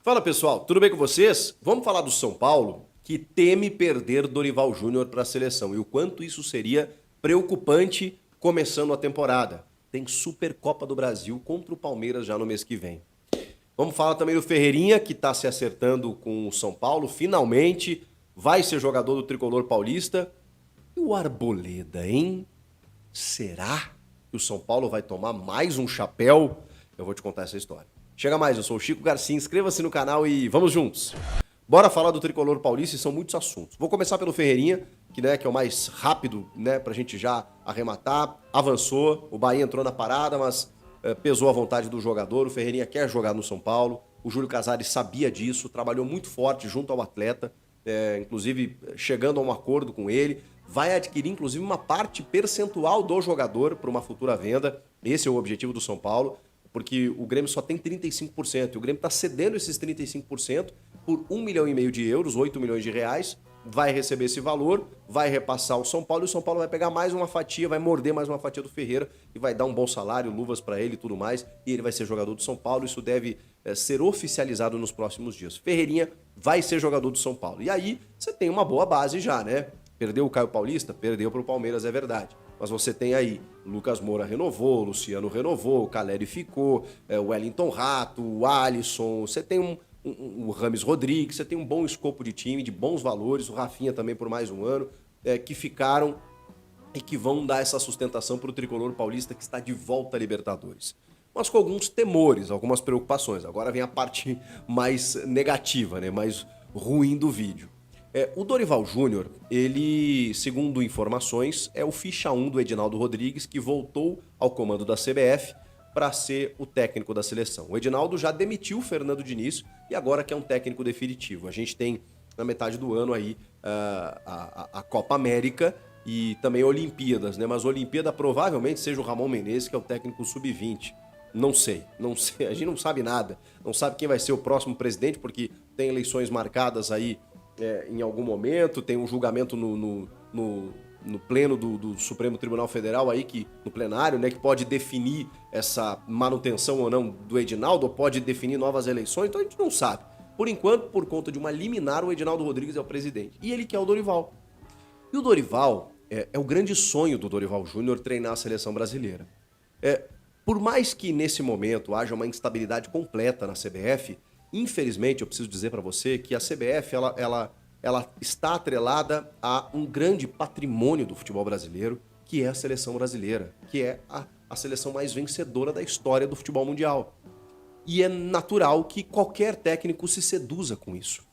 Fala pessoal, tudo bem com vocês? Vamos falar do São Paulo, que teme perder Dorival Júnior para a seleção e o quanto isso seria preocupante começando a temporada. Tem Supercopa do Brasil contra o Palmeiras já no mês que vem. Vamos falar também do Ferreirinha, que está se acertando com o São Paulo, finalmente vai ser jogador do Tricolor Paulista. E o Arboleda, hein? Será que o São Paulo vai tomar mais um chapéu? Eu vou te contar essa história. Chega mais, eu sou o Chico Garcia, inscreva-se no canal e vamos juntos. Bora falar do Tricolor Paulista e são muitos assuntos. Vou começar pelo Ferreirinha, que é o mais rápido, pra gente já arrematar. Avançou, o Bahia entrou na parada, mas pesou a vontade do jogador. O Ferreirinha quer jogar no São Paulo. O Júlio Casares sabia disso, trabalhou muito forte junto ao atleta, inclusive chegando a um acordo com ele. Vai adquirir, inclusive, uma parte percentual do jogador para uma futura venda. Esse é o objetivo do São Paulo, porque o Grêmio só tem 35%. E o Grêmio está cedendo esses 35% por 1,5 milhão de euros, 8 milhões de reais. Vai receber esse valor, vai repassar ao São Paulo e o São Paulo vai pegar mais uma fatia, vai morder mais uma fatia do Ferreira e vai dar um bom salário, luvas para ele e tudo mais. E ele vai ser jogador do São Paulo. Isso deve ser oficializado nos próximos dias. Ferreirinha vai ser jogador do São Paulo. E aí você tem uma boa base já, né? Perdeu o Caio Paulista? Perdeu para o Palmeiras, é verdade. Mas você tem aí, Lucas Moura renovou, Luciano renovou, o Caleri ficou, o Wellington Rato, o Alisson, você tem o Rames Rodrigues, você tem um bom escopo de time, de bons valores, o Rafinha também por mais um ano, que ficaram e que vão dar essa sustentação para o Tricolor Paulista que está de volta à Libertadores. Mas com alguns temores, algumas preocupações. Agora vem a parte mais negativa, mais ruim do vídeo. O Dorival Júnior, ele, segundo informações, é o ficha 1 do Edinaldo Rodrigues, que voltou ao comando da CBF para ser o técnico da seleção. O Edinaldo já demitiu o Fernando Diniz e agora quer um técnico definitivo. A gente tem, na metade do ano, aí a Copa América e também a Olimpíadas, Mas a Olimpíada provavelmente seja o Ramon Menezes, que é o técnico sub-20. Não sei, a gente não sabe nada. Não sabe quem vai ser o próximo presidente, porque tem eleições marcadas aí em algum momento, tem um julgamento no pleno do Supremo Tribunal Federal aí, no plenário, que pode definir essa manutenção ou não do Edinaldo, ou pode definir novas eleições, então a gente não sabe. Por enquanto, por conta de uma liminar, o Edinaldo Rodrigues é o presidente. E ele quer o Dorival. E o Dorival é o grande sonho do Dorival Júnior treinar a seleção brasileira. Por mais que nesse momento haja uma instabilidade completa na CBF, infelizmente, eu preciso dizer para você que a CBF ela está atrelada a um grande patrimônio do futebol brasileiro, que é a seleção brasileira, que é a seleção mais vencedora da história do futebol mundial. E é natural que qualquer técnico se seduza com isso.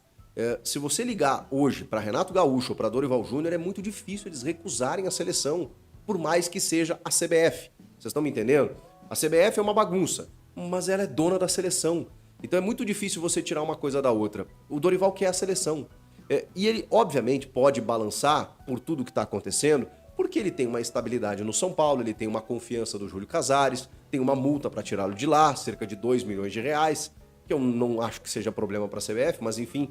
Se você ligar hoje para Renato Gaúcho ou para Dorival Júnior, é muito difícil eles recusarem a seleção, por mais que seja a CBF. Vocês estão me entendendo? A CBF é uma bagunça, mas ela é dona da seleção. Então é muito difícil você tirar uma coisa da outra. O Dorival quer a seleção. E ele, obviamente, pode balançar por tudo que está acontecendo, porque ele tem uma estabilidade no São Paulo, ele tem uma confiança do Júlio Casares, tem uma multa para tirá-lo de lá, cerca de 2 milhões de reais, que eu não acho que seja problema para a CBF, mas enfim.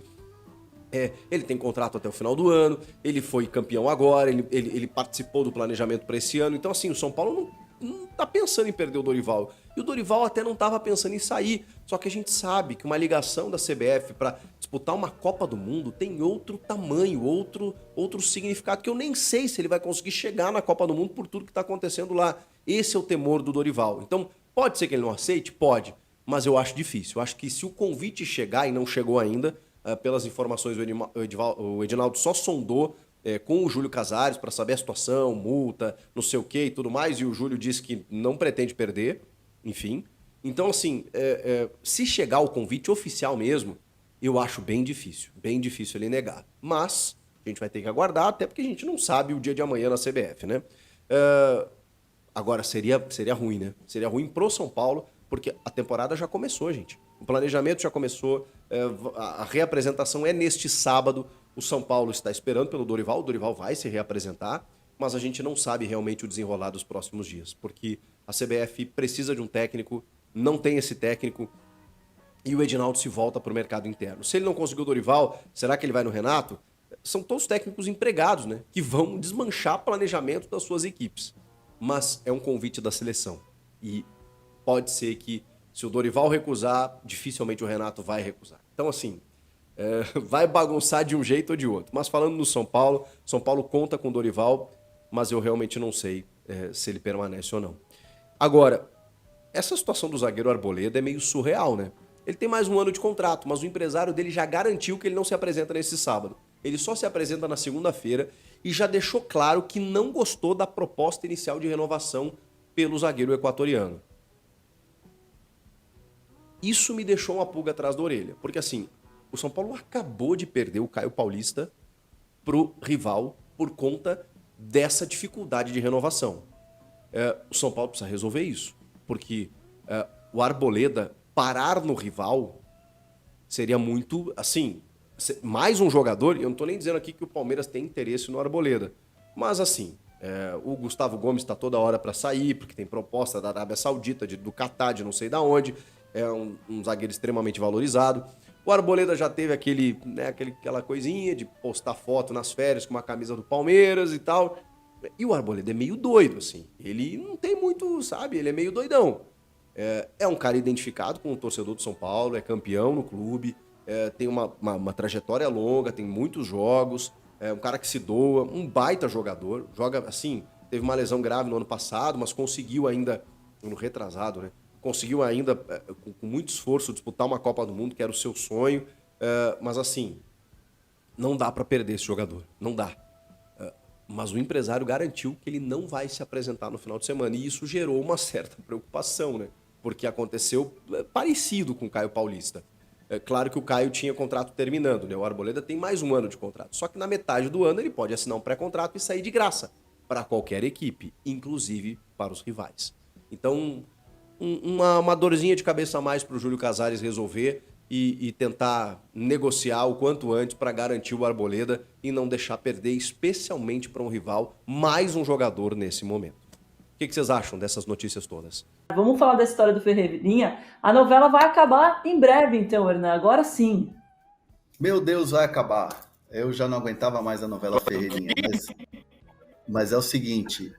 Ele tem contrato até o final do ano, ele foi campeão agora, ele participou do planejamento para esse ano. Então, assim, o São Paulo não tá pensando em perder o Dorival. E o Dorival até não estava pensando em sair. Só que a gente sabe que uma ligação da CBF para disputar uma Copa do Mundo tem outro tamanho, outro significado, que eu nem sei se ele vai conseguir chegar na Copa do Mundo por tudo que está acontecendo lá. Esse é o temor do Dorival. Então, pode ser que ele não aceite? Pode. Mas eu acho difícil. Eu acho que se o convite chegar e não chegou ainda, pelas informações, o Edinaldo só sondou com o Júlio Casares para saber a situação, multa, não sei o que e tudo mais, e o Júlio disse que não pretende perder, enfim. Então, assim, se chegar o convite oficial mesmo, eu acho bem difícil ele negar. Mas a gente vai ter que aguardar, até porque a gente não sabe o dia de amanhã na CBF, Agora, seria ruim, Seria ruim pro São Paulo, porque a temporada já começou, gente. O planejamento já começou, a reapresentação é neste sábado. O São Paulo está esperando pelo Dorival, o Dorival vai se reapresentar, mas a gente não sabe realmente o desenrolar dos próximos dias, porque a CBF precisa de um técnico, não tem esse técnico, e o Edinaldo se volta para o mercado interno. Se ele não conseguiu o Dorival, será que ele vai no Renato? São todos técnicos empregados, que vão desmanchar planejamento das suas equipes. Mas é um convite da seleção. E pode ser que, Se o Dorival recusar, dificilmente o Renato vai recusar. Então, assim, vai bagunçar de um jeito ou de outro. Mas falando no São Paulo conta com o Dorival, mas eu realmente não sei se ele permanece ou não. Agora, essa situação do zagueiro Arboleda é meio surreal, né? Ele tem mais um ano de contrato, mas o empresário dele já garantiu que ele não se apresenta nesse sábado. Ele só se apresenta na segunda-feira e já deixou claro que não gostou da proposta inicial de renovação pelo zagueiro equatoriano. Isso me deixou uma pulga atrás da orelha, porque assim, o São Paulo acabou de perder o Caio Paulista pro rival por conta dessa dificuldade de renovação. O São Paulo precisa resolver isso, porque o Arboleda parar no rival seria muito, assim, mais um jogador, e eu não estou nem dizendo aqui que o Palmeiras tem interesse no Arboleda, mas assim, o Gustavo Gomes está toda hora para sair, porque tem proposta da Arábia Saudita, do Catar, de não sei da onde, é um zagueiro extremamente valorizado. O Arboleda já teve aquela coisinha de postar foto nas férias com uma camisa do Palmeiras e tal. E o Arboleda é meio doido, assim. Ele não tem muito, sabe? Ele é meio doidão. É um cara identificado com o torcedor do São Paulo, é campeão no clube, tem uma trajetória longa, tem muitos jogos, é um cara que se doa, um baita jogador. Joga, assim, teve uma lesão grave no ano passado, mas conseguiu ainda, no retrasado, né? Conseguiu ainda, com muito esforço, disputar uma Copa do Mundo, que era o seu sonho. Mas assim, não dá para perder esse jogador. Não dá. Mas o empresário garantiu que ele não vai se apresentar no final de semana. E isso gerou uma certa preocupação, né? Porque aconteceu parecido com o Caio Paulista. É claro que o Caio tinha contrato terminando, né? O Arboleda tem mais um ano de contrato. Só que na metade do ano ele pode assinar um pré-contrato e sair de graça para qualquer equipe, inclusive para os rivais. Então, uma dorzinha de cabeça a mais para o Júlio Casares resolver e tentar negociar o quanto antes para garantir o Arboleda e não deixar perder, especialmente para um rival, mais um jogador nesse momento. O que vocês acham dessas notícias todas? Vamos falar da história do Ferreirinha. A novela vai acabar em breve, então, Hernan. Agora sim. Meu Deus, vai acabar. Eu já não aguentava mais a novela Ferreirinha. Mas é o seguinte,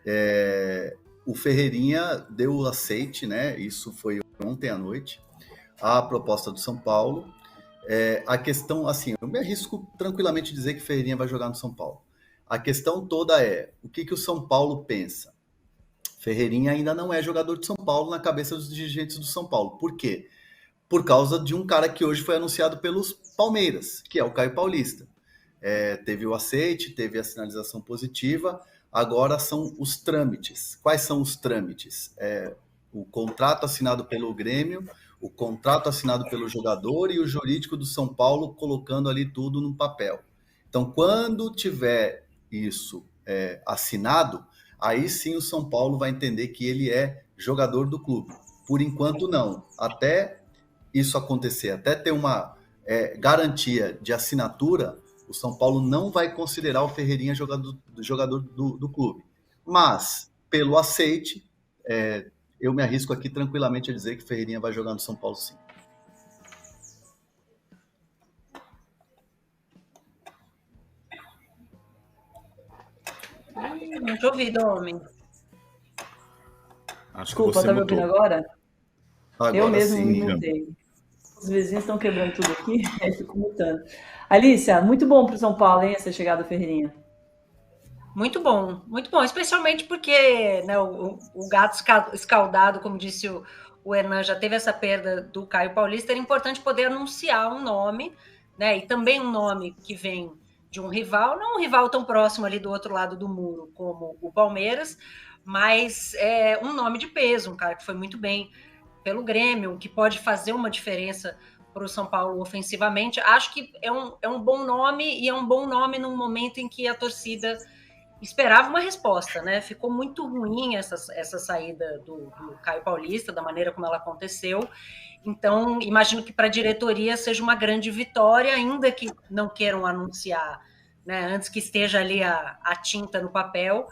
o Ferreirinha deu o aceite, né? Isso foi ontem à noite, a proposta do São Paulo. A questão, assim, eu me arrisco tranquilamente dizer que Ferreirinha vai jogar no São Paulo. A questão toda é, o que o São Paulo pensa? Ferreirinha ainda não é jogador de São Paulo na cabeça dos dirigentes do São Paulo. Por quê? Por causa de um cara que hoje foi anunciado pelos Palmeiras, que é o Caio Paulista. Teve o aceite, teve a sinalização positiva, agora são os trâmites. Quais são os trâmites? O contrato assinado pelo Grêmio, o contrato assinado pelo jogador e o jurídico do São Paulo colocando ali tudo no papel. Então, quando tiver isso assinado, aí sim o São Paulo vai entender que ele é jogador do clube. Por enquanto, não. Até isso acontecer, até ter uma garantia de assinatura, o São Paulo não vai considerar o Ferreirinha jogador do clube. Mas, pelo aceite, eu me arrisco aqui tranquilamente a dizer que o Ferreirinha vai jogar no São Paulo, sim. Não te ouvi, homem. Desculpa, tá me ouvindo agora? Eu mesmo sim, me mutei. Os vizinhos estão quebrando tudo aqui, aí fico mutando. Alícia, muito bom para o São Paulo, hein, essa chegada do Ferreirinha. Muito bom, especialmente porque, né, o gato escaldado, como disse o Hernan, já teve essa perda do Caio Paulista, era importante poder anunciar um nome, né, e também um nome que vem de um rival, não um rival tão próximo ali do outro lado do muro como o Palmeiras, mas um nome de peso, um cara que foi muito bem pelo Grêmio, que pode fazer uma diferença para o São Paulo ofensivamente. Acho que é um bom nome, e é um bom nome num momento em que a torcida esperava uma resposta, né? Ficou muito ruim essa saída do Caio Paulista, da maneira como ela aconteceu. Então, imagino que para a diretoria seja uma grande vitória, ainda que não queiram anunciar, né, antes que esteja ali a tinta no papel.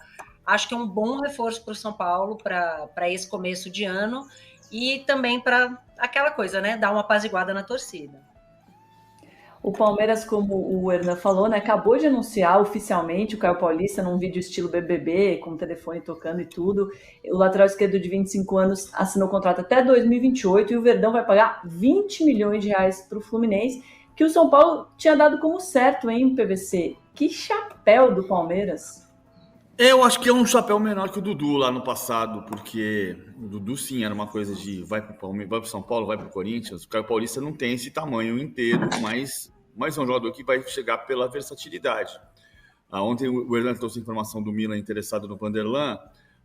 Acho que é um bom reforço para o São Paulo para esse começo de ano e também para aquela coisa, né? Dar uma apaziguada na torcida. O Palmeiras, como o Hernan falou, né, acabou de anunciar oficialmente o Caio Paulista num vídeo estilo BBB, com o telefone tocando e tudo. O lateral esquerdo de 25 anos assinou o contrato até 2028 e o Verdão vai pagar 20 milhões de reais para o Fluminense, que o São Paulo tinha dado como certo, hein, PVC? Que chapéu do Palmeiras! Eu acho que é um chapéu menor que o Dudu lá no passado, porque o Dudu sim era uma coisa de vai para o Palmeiras, vai para São Paulo, vai para o Corinthians. O Caio Paulista não tem esse tamanho inteiro, mas é um jogador que vai chegar pela versatilidade. Ontem o Hernan trouxe informação do Milan interessado no Vanderlan,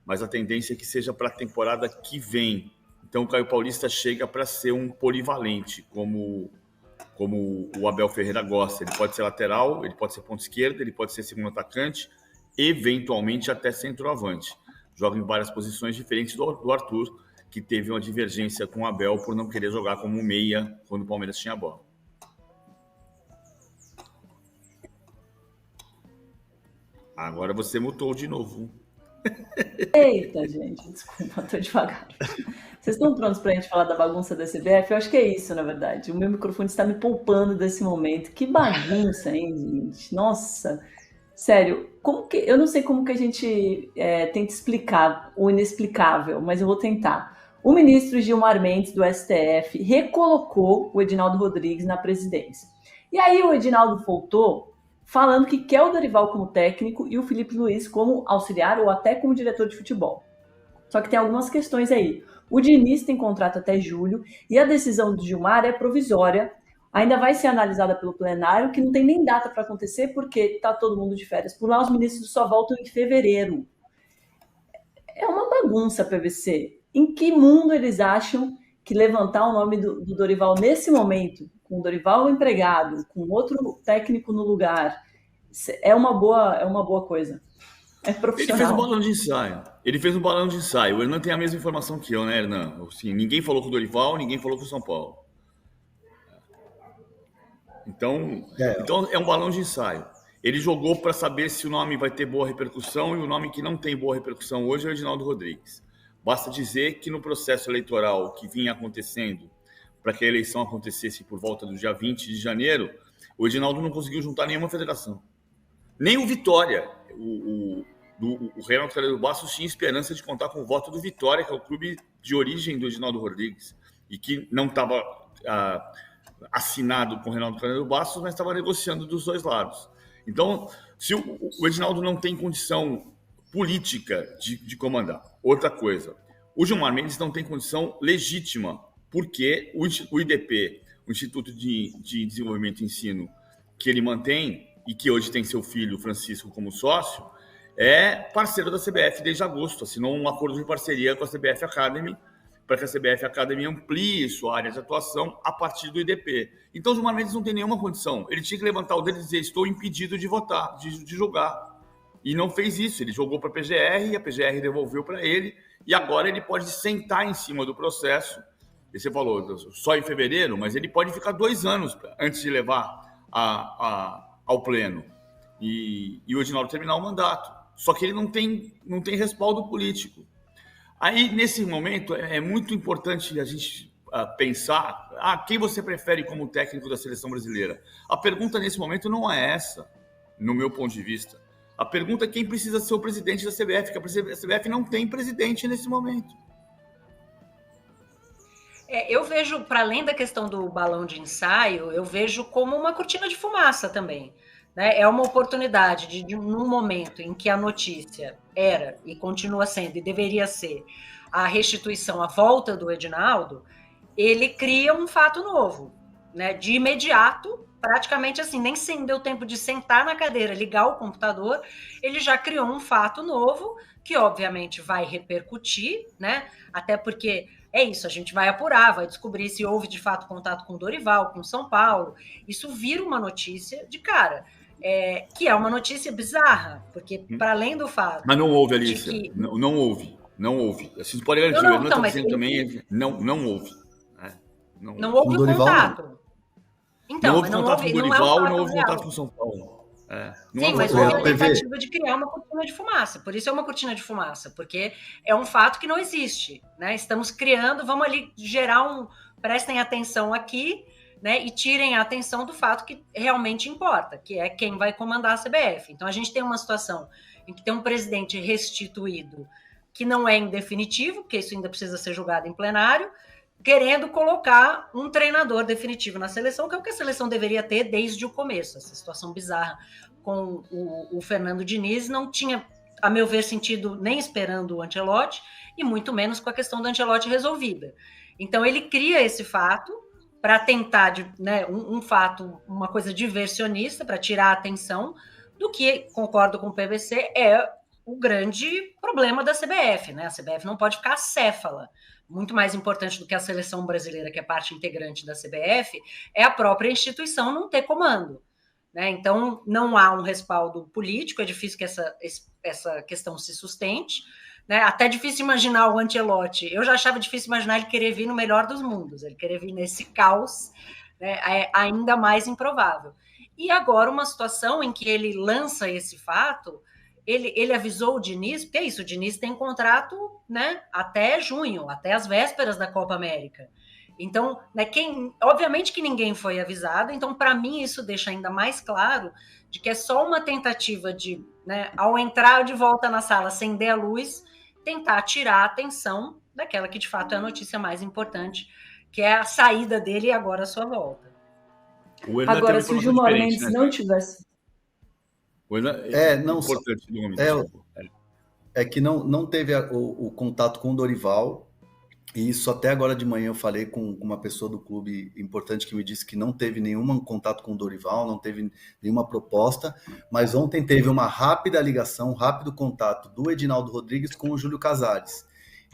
mas a tendência é que seja para a temporada que vem. Então o Caio Paulista chega para ser um polivalente, como o Abel Ferreira gosta. Ele pode ser lateral, ele pode ser ponta esquerda, ele pode ser segundo atacante, eventualmente até centroavante. Joga em várias posições diferentes do Arthur, que teve uma divergência com o Abel por não querer jogar como meia quando o Palmeiras tinha a bola. Agora você mutou de novo. Eita, gente, desculpa, tô devagar. Vocês estão prontos pra gente falar da bagunça da CBF? Eu acho que é isso, na verdade. O meu microfone está me poupando desse momento. Que bagunça, hein, gente? Nossa, sério, eu não sei como que a gente tenta explicar o inexplicável, mas eu vou tentar. O ministro Gilmar Mendes, do STF, recolocou o Edinaldo Rodrigues na presidência. E aí o Edinaldo voltou falando que quer o Dorival como técnico e o Felipe Luiz como auxiliar ou até como diretor de futebol. Só que tem algumas questões aí. O Diniz tem contrato até julho e a decisão do Gilmar é provisória. Ainda vai ser analisada pelo plenário, que não tem nem data para acontecer, porque está todo mundo de férias. Por lá, os ministros só voltam em fevereiro. É uma bagunça, PVC. Em que mundo eles acham que levantar o nome do Dorival nesse momento, com o Dorival empregado, com outro técnico no lugar, é uma boa coisa? É profissional. Ele fez um balão de ensaio. O Hernan tem a mesma informação que eu, né, Hernan? Assim, ninguém falou com o Dorival, ninguém falou com o São Paulo. Então é um balão de ensaio. Ele jogou para saber se o nome vai ter boa repercussão, e o nome que não tem boa repercussão hoje é o Edinaldo Rodrigues. Basta dizer que no processo eleitoral que vinha acontecendo, para que a eleição acontecesse por volta do dia 20 de janeiro, o Edinaldo não conseguiu juntar nenhuma federação. Nem o Vitória. O Reinaldo Calheiros Bastos tinha esperança de contar com o voto do Vitória, que é o clube de origem do Edinaldo Rodrigues, e que não estava assinado com o Reinaldo Calheiros Bastos, mas estava negociando dos dois lados. Então, se o Edinaldo não tem condição política de comandar. Outra coisa, o Gilmar Mendes não tem condição legítima, porque o IDP, o Instituto de Desenvolvimento e Ensino, que ele mantém, e que hoje tem seu filho Francisco como sócio, é parceiro da CBF desde agosto, assinou um acordo de parceria com a CBF Academy, para que a CBF Academy amplie sua área de atuação a partir do IDP. Então, o Gilmar Mendes não tem nenhuma condição. Ele tinha que levantar o dedo e dizer: estou impedido de votar, de jogar. E não fez isso. Ele jogou para a PGR, a PGR devolveu para ele, e agora ele pode sentar em cima do processo. E você falou, só em fevereiro, mas ele pode ficar 2 anos antes de levar ao pleno. E o Edinaldo terminar o mandato. Só que ele não tem respaldo político. Aí, nesse momento, é muito importante a gente pensar quem você prefere como técnico da seleção brasileira. A pergunta nesse momento não é essa, no meu ponto de vista. A pergunta é quem precisa ser o presidente da CBF, que a CBF não tem presidente nesse momento. Eu vejo, para além da questão do balão de ensaio, eu vejo como uma cortina de fumaça também. Né? É uma oportunidade num momento em que a notícia era e continua sendo e deveria ser a restituição, a volta do Edinaldo, ele cria um fato novo, né? De imediato, praticamente assim, nem deu tempo de sentar na cadeira, ligar o computador, ele já criou um fato novo que obviamente vai repercutir, né? Até porque é isso, a gente vai apurar, vai descobrir se houve de fato contato com o Dorival, com o São Paulo. Isso vira uma notícia de cara. Que é uma notícia bizarra, porque para além do fato... Mas não houve, Alicia, que... não houve. Vocês podem garantir, eu não estou dizendo também, não houve. Não houve o contato. Então, não houve contato com o Dorival, não houve contato com o São Paulo. Sim, mas houve a tentativa de criar uma cortina de fumaça. Por isso é uma cortina de fumaça, porque é um fato que não existe. Né? Estamos criando, vamos ali gerar prestem atenção aqui, né, e tirem a atenção do fato que realmente importa, que é quem vai comandar a CBF. Então, a gente tem uma situação em que tem um presidente restituído que não é em definitivo, porque isso ainda precisa ser julgado em plenário, querendo colocar um treinador definitivo na seleção, que é o que a seleção deveria ter desde o começo. Essa situação bizarra com o Fernando Diniz não tinha, a meu ver, sentido nem esperando o Ancelotti, e muito menos com a questão do Ancelotti resolvida. Então, ele cria esse fato para tentar, né, um fato, uma coisa diversionista, para tirar a atenção do que, concordo com o PVC, é o grande problema da CBF, né? A CBF não pode ficar acéfala. Muito mais importante do que a seleção brasileira, que é parte integrante da CBF, é a própria instituição não ter comando, né? Então, não há um respaldo político, é difícil que essa questão se sustente, né? Até difícil imaginar o Ancelotti. Eu já achava difícil imaginar ele querer vir no melhor dos mundos, ele querer vir nesse caos, né? É ainda mais improvável. E agora uma situação em que ele lança esse fato, ele avisou o Diniz, porque é isso, o Diniz tem contrato, né, até junho, até as vésperas da Copa América. Então, né, obviamente que ninguém foi avisado, então para mim isso deixa ainda mais claro de que é só uma tentativa de, né, ao entrar de volta na sala, acender a luz, tentar tirar a atenção daquela que de fato é a notícia mais importante, que é a saída dele e agora a sua volta. Agora, se o Gilmar Mendes não tivesse... Não só. É que não teve o contato com o Dorival, e isso até agora de manhã eu falei com uma pessoa do clube importante que me disse que não teve nenhum contato com o Dorival, não teve nenhuma proposta, mas ontem teve uma rápida ligação, um rápido contato do Edinaldo Rodrigues com o Júlio Casares.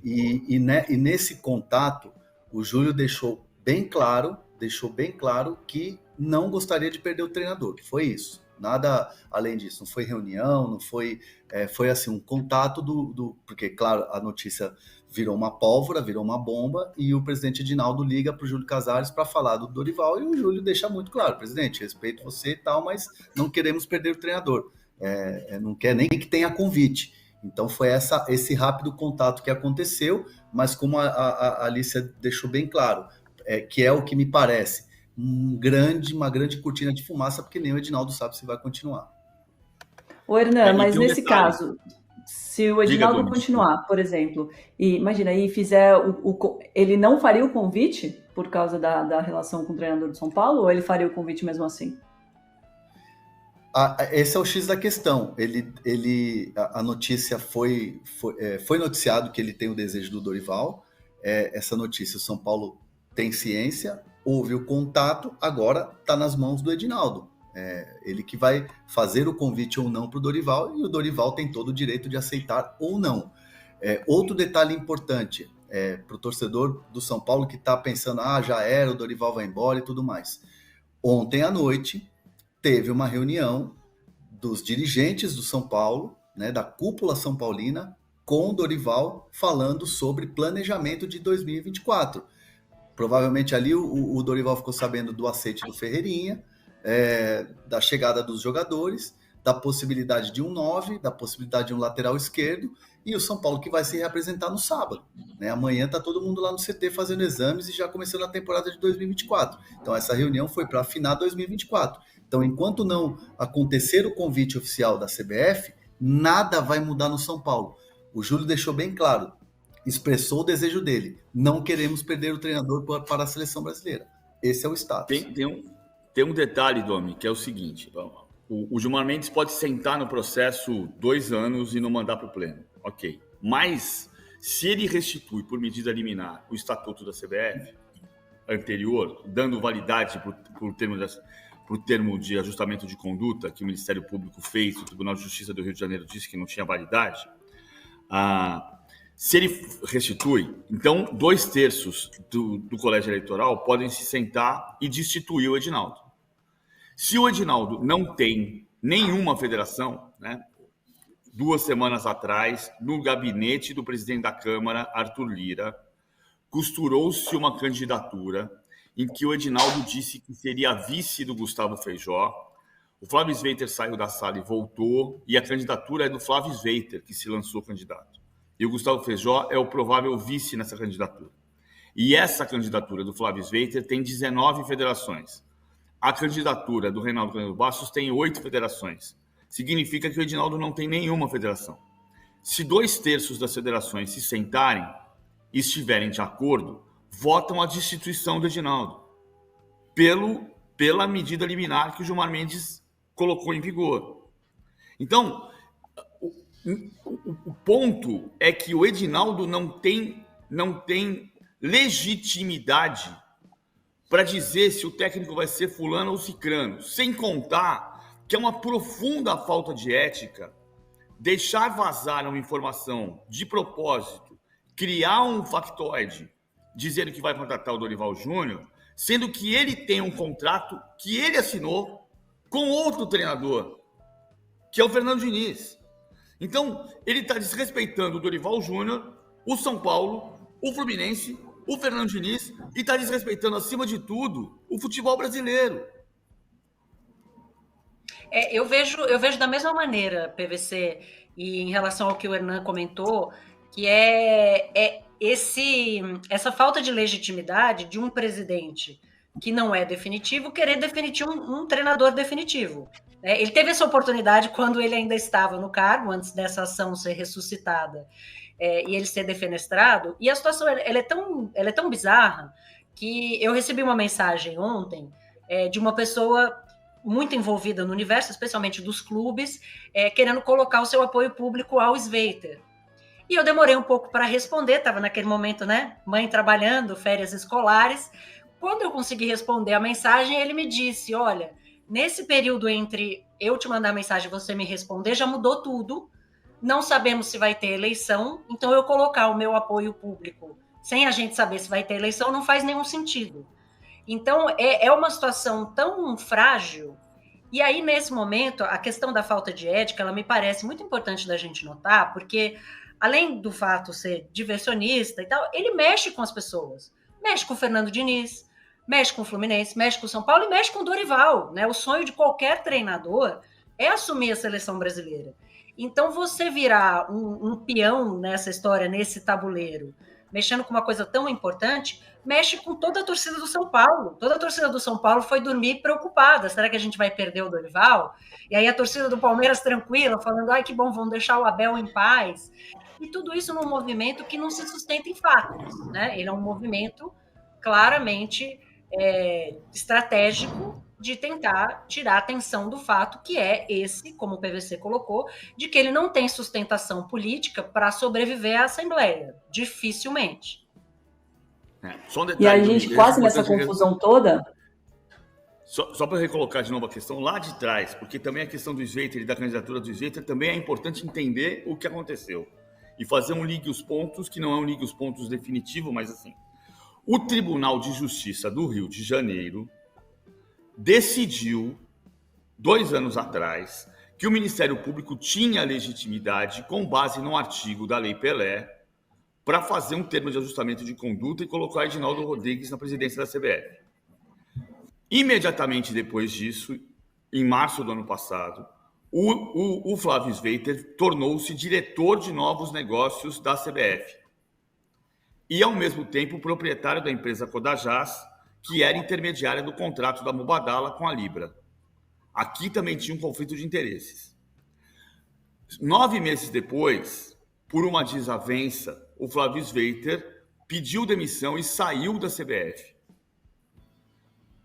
E nesse contato, o Júlio deixou bem claro que não gostaria de perder o treinador, que foi isso. Nada além disso, não foi reunião, não foi... foi assim, um contato porque, claro, a notícia virou uma pólvora, virou uma bomba, e o presidente Edinaldo liga para o Júlio Casares para falar do Dorival, e o Júlio deixa muito claro: presidente, respeito você e tal, mas não queremos perder o treinador. Não quer nem que tenha convite. Então foi esse rápido contato que aconteceu, mas como a Alicia deixou bem claro, que é o que me parece, uma grande cortina de fumaça, porque nem o Edinaldo sabe se vai continuar. Ô, Hernan, mas nesse caso, se o Edinaldo continuar, por exemplo, e imagina, e fizer ele não faria o convite por causa da relação com o treinador de São Paulo, ou ele faria o convite mesmo assim? Esse é o X da questão. A notícia foi noticiado que ele tem o desejo do Dorival. Essa notícia o São Paulo tem ciência, houve o contato, agora está nas mãos do Edinaldo. Ele que vai fazer o convite ou não para o Dorival, e o Dorival tem todo o direito de aceitar ou não. Outro detalhe importante para o torcedor do São Paulo que está pensando, já era, o Dorival vai embora e tudo mais. Ontem à noite teve uma reunião dos dirigentes do São Paulo, né, da cúpula São Paulina, com o Dorival, falando sobre planejamento de 2024. Provavelmente ali o Dorival ficou sabendo do aceite do Ferreirinha, da chegada dos jogadores, da possibilidade de um 9, da possibilidade de um lateral esquerdo, e o São Paulo que vai se reapresentar no sábado. Né? Amanhã está todo mundo lá no CT fazendo exames e já começando a temporada de 2024. Então essa reunião foi para afinar 2024. Então, enquanto não acontecer o convite oficial da CBF, nada vai mudar no São Paulo. O Júlio deixou bem claro, expressou o desejo dele. Não queremos perder o treinador para a seleção brasileira. Esse é o status. Tem um detalhe, Domi, que é o seguinte. O Gilmar Mendes pode sentar no processo 2 anos e não mandar para o pleno. Ok. Mas, se ele restitui por medida liminar o estatuto da CBF anterior, dando validade para o termo de ajustamento de conduta que o Ministério Público fez, o Tribunal de Justiça do Rio de Janeiro disse que não tinha validade, se ele restitui, então 2/3 do colégio eleitoral podem se sentar e destituir o Edinaldo. Se o Edinaldo não tem nenhuma federação, né, 2 semanas atrás, no gabinete do presidente da Câmara, Arthur Lira, costurou-se uma candidatura em que o Edinaldo disse que seria vice do Gustavo Feijó. O Flávio Sveiter saiu da sala e voltou, e a candidatura é do Flávio Sveiter, que se lançou candidato. E o Gustavo Feijó é o provável vice nessa candidatura. E essa candidatura do Flávio Sveiter tem 19 federações. A candidatura do Reinaldo Cândido Bastos tem 8 federações. Significa que o Edinaldo não tem nenhuma federação. Se 2/3 das federações se sentarem e estiverem de acordo, votam a destituição do Edinaldo pela medida liminar que o Gilmar Mendes colocou em vigor. Então, o ponto é que o Edinaldo não tem legitimidade para dizer se o técnico vai ser fulano ou cicrano, sem contar que é uma profunda falta de ética deixar vazar uma informação de propósito, criar um factoide dizendo que vai contratar o Dorival Júnior, sendo que ele tem um contrato que ele assinou com outro treinador, que é o Fernando Diniz. Então, ele está desrespeitando o Dorival Júnior, o São Paulo, o Fluminense, o Fernando Diniz e está desrespeitando, acima de tudo, o futebol brasileiro. Eu vejo da mesma maneira, PVC, e em relação ao que o Hernan comentou, que essa falta de legitimidade de um presidente que não é definitivo querer definir um treinador definitivo. Ele teve essa oportunidade quando ele ainda estava no cargo, antes dessa ação ser ressuscitada e ele ser defenestrado, e a situação ela é tão bizarra que eu recebi uma mensagem ontem de uma pessoa muito envolvida no universo, especialmente dos clubes, querendo colocar o seu apoio público ao Sveiter. E eu demorei um pouco para responder, estava naquele momento, né? Mãe trabalhando, férias escolares. Quando eu consegui responder a mensagem, ele me disse, olha, nesse período entre eu te mandar a mensagem e você me responder, já mudou tudo, não sabemos se vai ter eleição, então eu colocar o meu apoio público sem a gente saber se vai ter eleição não faz nenhum sentido. Então, é uma situação tão frágil. E aí, nesse momento, a questão da falta de ética, ela me parece muito importante da gente notar, porque, além do fato ser diversionista e tal, ele mexe com as pessoas. Mexe com o Fernando Diniz, mexe com o Fluminense, mexe com o São Paulo e mexe com o Dorival, né? O sonho de qualquer treinador é assumir a seleção brasileira. Então, você virar um peão nessa história, nesse tabuleiro, mexendo com uma coisa tão importante, mexe com toda a torcida do São Paulo. Toda a torcida do São Paulo foi dormir preocupada. Será que a gente vai perder o Dorival? E aí a torcida do Palmeiras tranquila, falando, ai, que bom, vamos deixar o Abel em paz. E tudo isso num movimento que não se sustenta em fatos, né? Ele é um movimento claramente estratégico de tentar tirar a atenção do fato que é esse, como o PVC colocou, de que ele não tem sustentação política para sobreviver à Assembleia. Dificilmente. Só um detalhe, e a gente quase nessa confusão toda... Só para recolocar de novo a questão lá de trás, porque também a questão do Sveiter e da candidatura do Sveiter também é importante entender o que aconteceu. E fazer um ligue os pontos, que não é um ligue os pontos definitivo, mas assim. O Tribunal de Justiça do Rio de Janeiro decidiu, 2 anos atrás, que o Ministério Público tinha legitimidade, com base num artigo da Lei Pelé, para fazer um termo de ajustamento de conduta e colocar Edinaldo Rodrigues na presidência da CBF. Imediatamente depois disso, em março do ano passado, o Flávio Sveiter tornou-se diretor de novos negócios da CBF. E, ao mesmo tempo, proprietário da empresa Codajás, que era intermediária do contrato da Mubadala com a Libra. Aqui também tinha um conflito de interesses. 9 meses depois, por uma desavença, o Flávio Sveiter pediu demissão e saiu da CBF.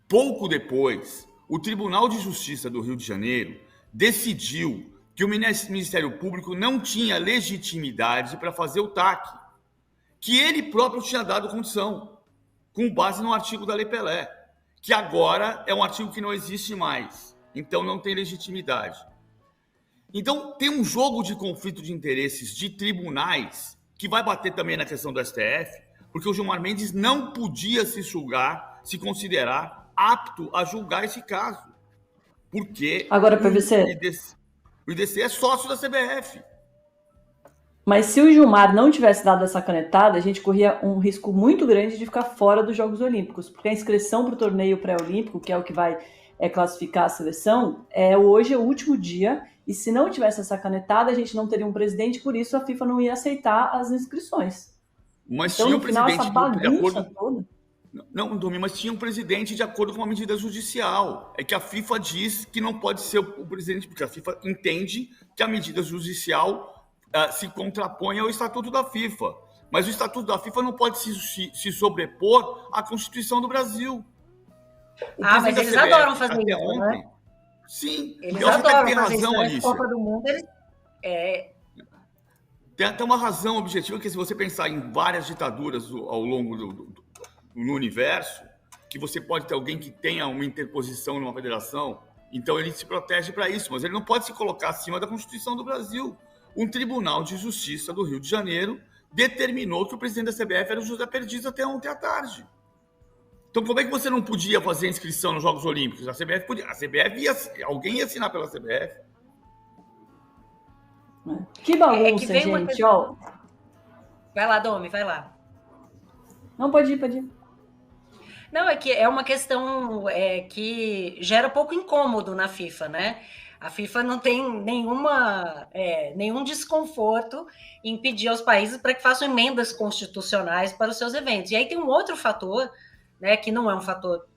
Pouco depois, o Tribunal de Justiça do Rio de Janeiro decidiu que o Ministério Público não tinha legitimidade para fazer o TAC, que ele próprio tinha dado condição, com base no artigo da Lei Pelé, que agora é um artigo que não existe mais, então não tem legitimidade. Então, tem um jogo de conflito de interesses de tribunais que vai bater também na questão do STF, porque o Gilmar Mendes não podia se considerar apto a julgar esse caso, porque agora, PVC, o IDC é sócio da CBF. Mas se o Gilmar não tivesse dado essa canetada, a gente corria um risco muito grande de ficar fora dos Jogos Olímpicos, porque a inscrição para o torneio pré-olímpico, que é o que vai classificar a seleção, hoje é o último dia, e se não tivesse essa canetada, a gente não teria um presidente, por isso a FIFA não ia aceitar as inscrições. Mas Então, tinha no um final, essa presidente de bagunça acordo. toda... Não, Domi, mas tinha um presidente de acordo com uma medida judicial. É que a FIFA diz que não pode ser o presidente, porque a FIFA entende que a medida judicial se contrapõe ao Estatuto da FIFA. Mas o Estatuto da FIFA não pode se sobrepor à Constituição do Brasil. Mas eles adoram fazer até isso, ontem, né? Sim, Eles eu acho até que adoram tem fazer razão, isso. Na Alicia. Copa do Mundo, eles... Tem até uma razão objetiva, que se você pensar em várias ditaduras ao longo no universo, que você pode ter alguém que tenha uma interposição numa federação, então ele se protege para isso, mas ele não pode se colocar acima da Constituição do Brasil. Um Tribunal de Justiça do Rio de Janeiro determinou que o presidente da CBF era o José Perdiz até ontem à tarde. Então, como é que você não podia fazer inscrição nos Jogos Olímpicos? A CBF podia. Alguém ia assinar pela CBF. Que bagunça, que veio gente, uma... ó. Vai lá, Domi, vai lá. Não, pode ir. Não, é que é uma questão que gera pouco incômodo na FIFA, né? A FIFA não tem nenhum desconforto em pedir aos países para que façam emendas constitucionais para os seus eventos. E aí tem um outro fator, né, que não é um fator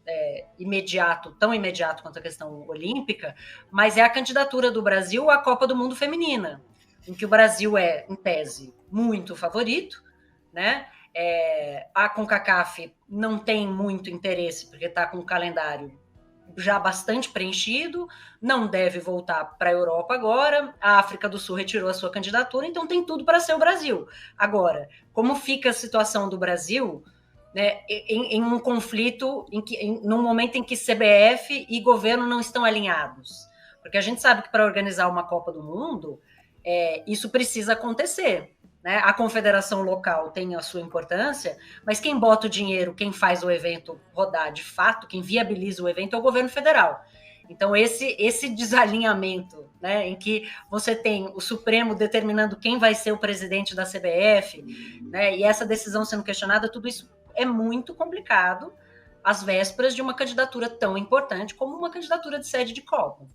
imediato, tão imediato quanto a questão olímpica, mas é a candidatura do Brasil à Copa do Mundo Feminina, em que o Brasil é, em tese, muito favorito, né? A CONCACAF não tem muito interesse, porque está com o calendário já bastante preenchido, não deve voltar para a Europa agora, a África do Sul retirou a sua candidatura, então tem tudo para ser o Brasil. Agora, como fica a situação do Brasil, né, em um conflito, num momento em que CBF e governo não estão alinhados? Porque a gente sabe que para organizar uma Copa do Mundo, isso precisa acontecer. Né? A confederação local tem a sua importância, mas quem bota o dinheiro, quem faz o evento rodar de fato, quem viabiliza o evento é o governo federal. Então, esse desalinhamento, né, em que você tem o Supremo determinando quem vai ser o presidente da CBF, né, e essa decisão sendo questionada, tudo isso é muito complicado às vésperas de uma candidatura tão importante como uma candidatura de sede de Copa.